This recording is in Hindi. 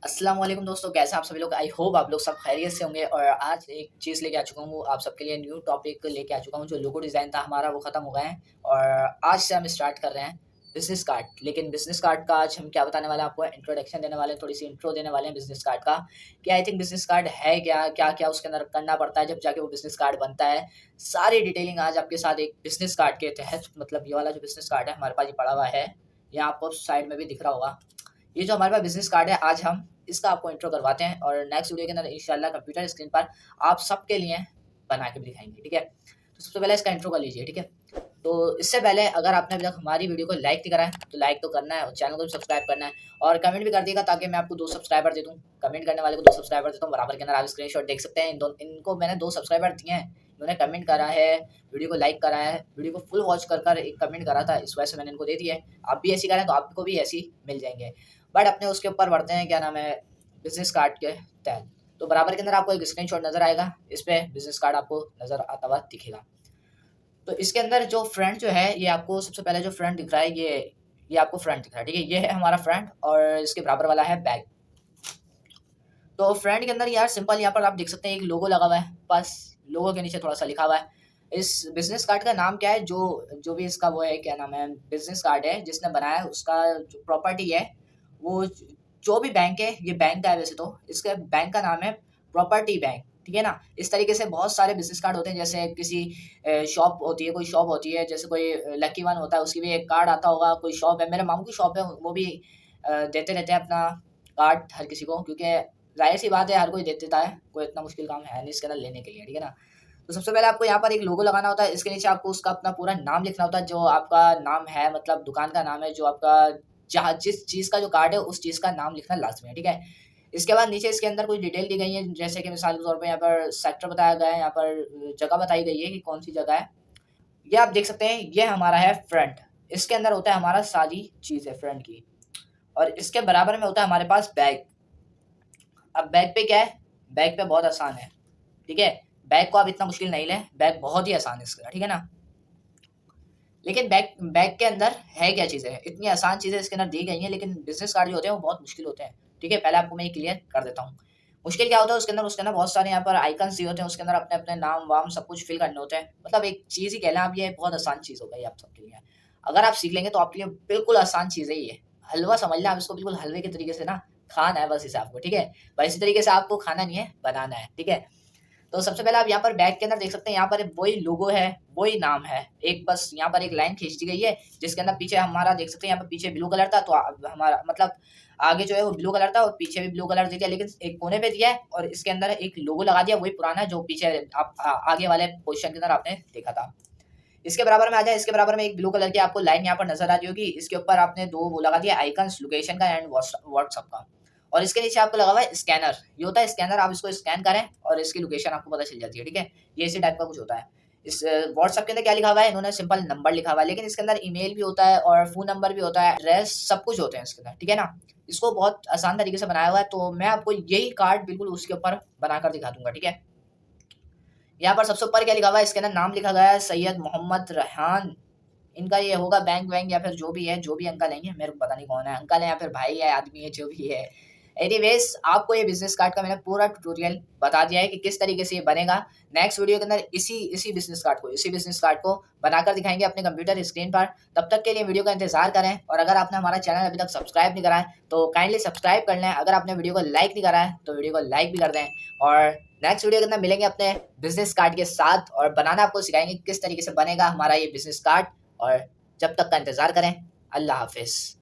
अस्सलाम वालेकुम दोस्तों, कैसे हैं आप सभी लोग। आई होप आप लोग सब खैरियत से होंगे। और आज एक चीज़ लेके आ चुका हूँ, आप सबके लिए न्यू टॉपिक लेके आ चुका हूँ। जो लोगो डिज़ाइन था हमारा वो ख़त्म हो गया है और आज से हम स्टार्ट कर रहे हैं बिज़नेस कार्ड। लेकिन बिज़नेस कार्ड का आज हम क्या बताने वाले हैं, आपको इंट्रोडक्शन देने वाले हैं, थोड़ी-सी इंट्रो देने वाले हैं बिज़नेस कार्ड का कि आई थिंक बिज़नेस कार्ड है क्या? क्या-क्या उसके अंदर करना पड़ता है जब जाके वो बिज़नेस कार्ड बनता है। सारी डिटेलिंग आज आपके साथ एक बिज़नेस कार्ड के तहत, मतलब ये वाला जो बिज़नेस कार्ड है हमारे पास ये पड़ा हुआ है। ये आपको साइड में भी दिख रहा होगा। ये जो हमारे पास बिज़नेस कार्ड है, आज हम इसका आपको इंट्रो करवाते हैं और नेक्स्ट वीडियो के अंदर इंशाल्लाह कंप्यूटर स्क्रीन पर आप सबके लिए बना के भी दिखाएँगे, ठीक है? तो सबसे पहले इसका इंट्रो कर लीजिए, ठीक है? तो इससे पहले अगर आपने अभी तक हमारी वीडियो को लाइक नहीं करा है, तो लाइक तो करना है और चैनल को भी सब्सक्राइब करना है और कमेंट भी कर दिएगा ताकि मैं आपको 2 सब्सक्राइबर दे दूँ। कमेंट करने वाले को 2 सब्सक्राइबर देता हूँ, बराबर के अंदर आप स्क्रीनशॉट देख सकते हैं। इनको मैंने 2 सब्सक्राइबर दिए हैं, इन्होंने कमेंट करा है, वीडियो को लाइक करा है, वीडियो को फुल वॉच कर एक कमेंट करा था, इस वजह से मैंने इनको दे दिया है। आप भी ऐसे ही करें तो आपको भी ऐसे ही मिल जाएँगे। बट अपने उसके ऊपर बढ़ते हैं, क्या नाम है, बिज़नेस कार्ड के तहत। तो बराबर के अंदर आपको एक स्क्रीनशॉट नज़र आएगा, इस पे बिज़नेस कार्ड आपको नज़र आता हुआ दिखेगा। तो इसके अंदर जो फ्रंट जो है, ये आपको सबसे पहले जो फ्रंट दिख रहा है, ये आपको फ्रंट दिख रहा है, ठीक है? ये है हमारा फ्रंट और इसके बराबर वाला है बैक। तो फ्रंट के अंदर यार सिंपल यहाँ पर आप देख सकते हैं एक लोगो लगा हुआ है, बस लोगो के नीचे थोड़ा-सा लिखा हुआ है। इस बिज़नेस कार्ड का नाम क्या है, जो जो भी इसका वो है, क्या नाम है, बिज़नेस कार्ड है जिसने बनाया है उसका जो प्रॉपर्टी है, वो जो भी बैंक है, ये बैंक का है वैसे तो, इसके बैंक का नाम है प्रॉपर्टी बैंक, ठीक है ना? इस तरीके से बहुत सारे बिज़नेस कार्ड होते हैं, जैसे किसी शॉप होती है, कोई शॉप होती है, जैसे कोई लकी वन होता है, उसकी भी एक कार्ड आता होगा, कोई शॉप है, मेरे मामू की शॉप है, वो भी देते रहते हैं अपना कार्ड हर किसी को, क्योंकि ज़ाहिर-सी बात है हर कोई दे देता है, कोई इतना मुश्किल काम है नहीं इसके अंदर लेने के लिए, ठीक है ना? तो सबसे पहले आपको यहाँ पर एक लोगो लगाना होता है, इसके नीचे आपको उसका अपना पूरा नाम लिखना होता है, जो आपका नाम है, मतलब दुकान का नाम है, जो आपका जहाँ जिस चीज़ का जो कार्ड है, उस चीज़ का नाम लिखना लाज़मी है, ठीक है? इसके बाद नीचे इसके अंदर कुछ डिटेल दी गई है, जैसे कि मिसाल के तौर पे यहाँ पर सेक्टर बताया गया है, यहाँ पर जगह बताई गई है कि कौन-सी जगह है। ये आप देख सकते हैं, ये हमारा है फ्रंट, इसके अंदर होता है हमारा सारी चीज़ें फ्रंट की और इसके बराबर में होता है हमारे पास बैक। अब बैक पे क्या है? बैक पे बहुत आसान है, ठीक है? बैक को आप इतना मुश्किल नहीं लें, बैक बहुत ही आसान है इसका, ठीक है ना? लेकिन बैक बैक के अंदर है क्या चीज़ें? इतनी आसान चीज़ें इसके अंदर दी गई हैं, लेकिन बिज़नेस कार्ड जो होते हैं वो बहुत मुश्किल होते हैं, ठीक है? पहले आपको मैं ये क्लियर कर देता हूँ। मुश्किल क्या होता है उसके अंदर बहुत सारे यहाँ पर आइकन्स दिए होते हैं, उसके अंदर अपने-अपने नाम-वाम सब कुछ फ़िल करने होते हैं। मतलब एक चीज़ ही कह लें आप, ये बहुत आसान चीज़ हो गई आप सबके लिए। अगर आप सीख लेंगे तो आपके लिए बिल्कुल आसान चीज़ है ये। हलवा समझ लें आप इसको, बिल्कुल हलवे के तरीके से ना खाना है बस इसे आपको, ठीक है? पर इसी तरीके से आपको खाना नहीं है, बनाना है, ठीक है? तो सबसे पहले आप यहाँ पर बैक के अंदर देख सकते हैं, यहाँ पर वही लोगो है, वही नाम है। एक बस यहाँ पर एक लाइन खींच दी गई है, जिसके अंदर पीछे हमारा देख सकते हैं, यहाँ पर पीछे ब्लू कलर था, तो हमारा मतलब आगे जो है वो ब्लू कलर था और पीछे भी ब्लू कलर दे दिया, लेकिन एक कोने पे दिया है और इसके अंदर एक लोगो लगा दिया, वही पुराना है जो पीछे आप आगे वाले पोज़ीशन के अंदर आपने देखा था। इसके बराबर में आ जाए, इसके बराबर में एक ब्लू कलर की आपको लाइन यहाँ पर नज़र आ रही होगी, इसके ऊपर आपने 2 वो लगा दिया आइकन्स, लोकेशन का एंड व्हाट्सएप का। और इसके नीचे आपको लगा हुआ है स्कैनर, ये होता है स्कैनर, आप इसको स्कैन करें और इसकी लोकेशन आपको पता चल जाती है, ठीक है? ये इसी टाइप का कुछ होता है। इस व्हाट्सएप के अंदर क्या लिखा हुआ है, इन्होंने सिंपल नंबर लिखा हुआ है, लेकिन इसके अंदर ईमेल भी होता है और फ़ोन नंबर भी होता है, एड्रेस सब कुछ होते हैं इसके अंदर, ठीक है ना? इसको बहुत आसान तरीके से बनाया हुआ है, तो मैं आपको यही कार्ड बिल्कुल उसके ऊपर बनाकर दिखा दूँगा, ठीक है? यहाँ पर सबसे ऊपर क्या लिखा हुआ है, इसके अंदर नाम लिखा गया है सैयद मोहम्मद रेहान। इनका ये होगा बैंक वैंक या फिर जो भी है, जो भी अंकल हैं ये, मेरे को पता नहीं कौन है, अंकल है या फिर भाई है, आदमी है, जो भी है। एनीवेज़ आपको ये बिज़नेस कार्ड का मैंने पूरा ट्यूटोरियल बता दिया है कि किस तरीके से ये बनेगा। नेक्स्ट वीडियो के अंदर इसी बिज़नेस कार्ड को बनाकर दिखाएँगे अपने कंप्यूटर स्क्रीन पर। तब तक के लिए वीडियो का इंतज़ार करें और अगर आपने हमारा चैनल अभी तक सब्सक्राइब नहीं करा है, तो काइंडली सब्सक्राइब कर लें। अगर आपने वीडियो को लाइक नहीं करा है, तो वीडियो को लाइक भी कर दें और नेक्स्ट वीडियो के अंदर मिलेंगे अपने बिज़नेस कार्ड के साथ और बनाना आपको सिखाएँगे किस तरीके से बनेगा हमारा ये बिज़नेस कार्ड और जब तक का इंतज़ार करें। अल्लाह हाफ़िज़।